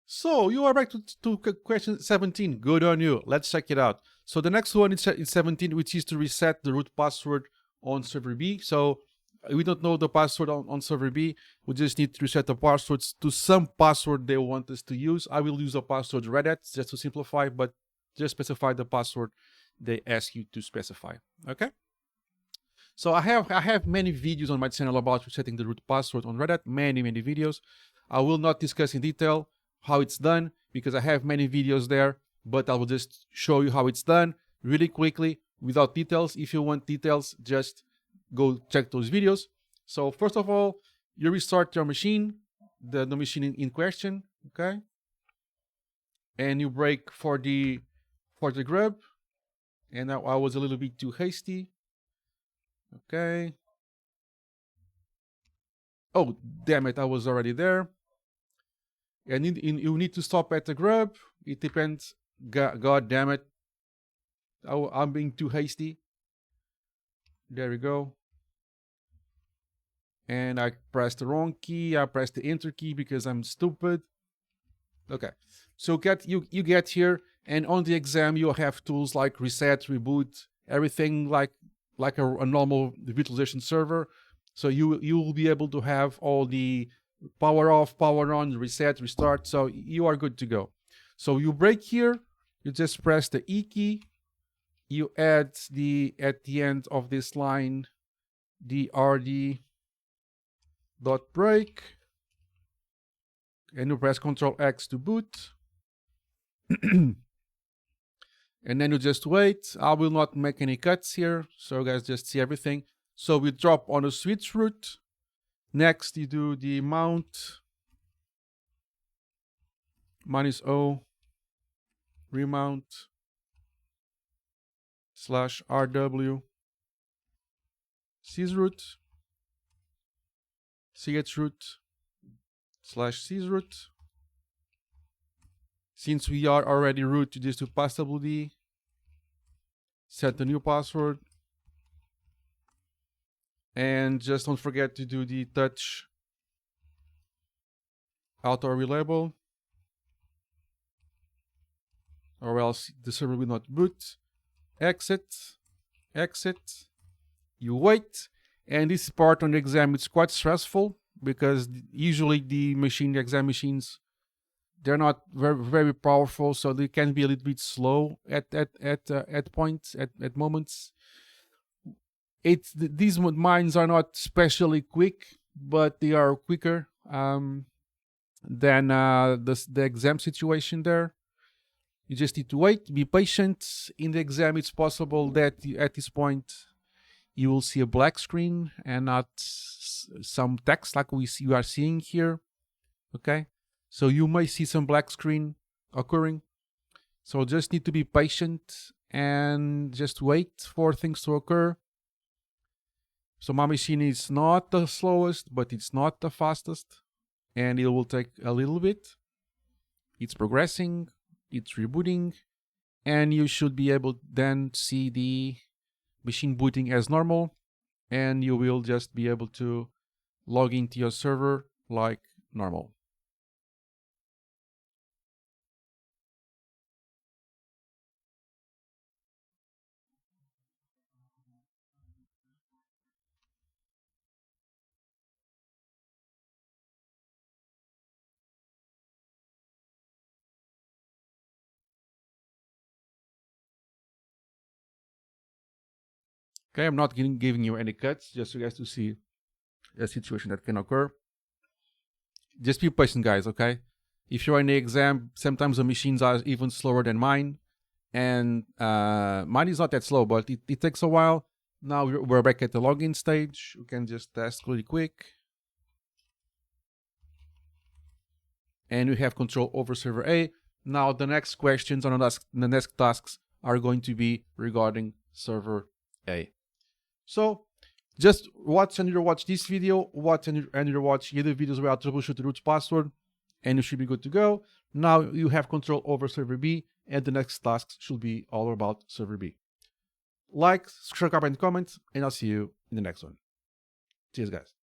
So you are back to question 17. Good on you. Let's check it out. So the next one is 17, which is to reset the root password on server B. So we don't know the password on server B. We just need to reset the passwords to some password they want us to use. I will use a password Red Hat just to simplify, but just specify the password they ask you to specify. Okay. So I have many videos on my channel about resetting the root password on Red Hat. Many videos. I will not discuss in detail how it's done because I have many videos there, but I will just show you how it's done really quickly without details. If you want details, just go check those videos. So first of all, you restart your machine, the machine in question, okay? And you break for the grub. And I was a little bit too hasty. Okay. Oh, damn it, I was already there. And you need to stop at the grub. It depends. God damn it. I'm being too hasty. There we go. And I pressed the wrong key. I pressed the enter key because I'm stupid. Okay. So you get here, and on the exam you have tools like reset, reboot, everything like a normal virtualization server. So you will be able to have all the power off, power on, reset, restart. So you are good to go. So you break here, you just press the E key. You add at the end of this line, the rd dot break, and you press Ctrl X to boot. And then you just wait. I will not make any cuts here, so you guys just see everything. So we drop on a switch root. Next, you do the mount -O remount /rw sysroot chroot /sysroot. Since we are already root, you just do passwd, set the new password, and just don't forget to do the touch auto relabel, or else the server will not boot. Exit, you wait, and this part on the exam is quite stressful because usually the exam machines, they're not very powerful, so they can be a little bit slow at moments. These mines are not especially quick, but they are quicker than the exam situation there. You just need to wait, be patient. In the exam, it's possible that at this point you will see a black screen and not some text like you are seeing here. Okay, so you may see some black screen occurring. So just need to be patient and just wait for things to occur. So my machine is not the slowest, but it's not the fastest, and it will take a little bit. It's progressing, it's rebooting, and you should be able then to see the machine booting as normal, and you will just be able to log into your server like normal. Okay, I'm not giving you any cuts, just so you guys to see a situation that can occur. Just be patient, guys, okay? If you're in the exam, sometimes the machines are even slower than mine. And mine is not that slow, but it takes a while. Now we're back at the login stage. We can just test really quick. And we have control over server A. Now the next questions on the next tasks are going to be regarding server A. So just watch and rewatch this video, watch and rewatch other videos where I troubleshoot the root password, and you should be good to go. Now you have control over server B, and the next tasks should be all about server B. Like, subscribe, and comment, and I'll see you in the next one. Cheers, guys.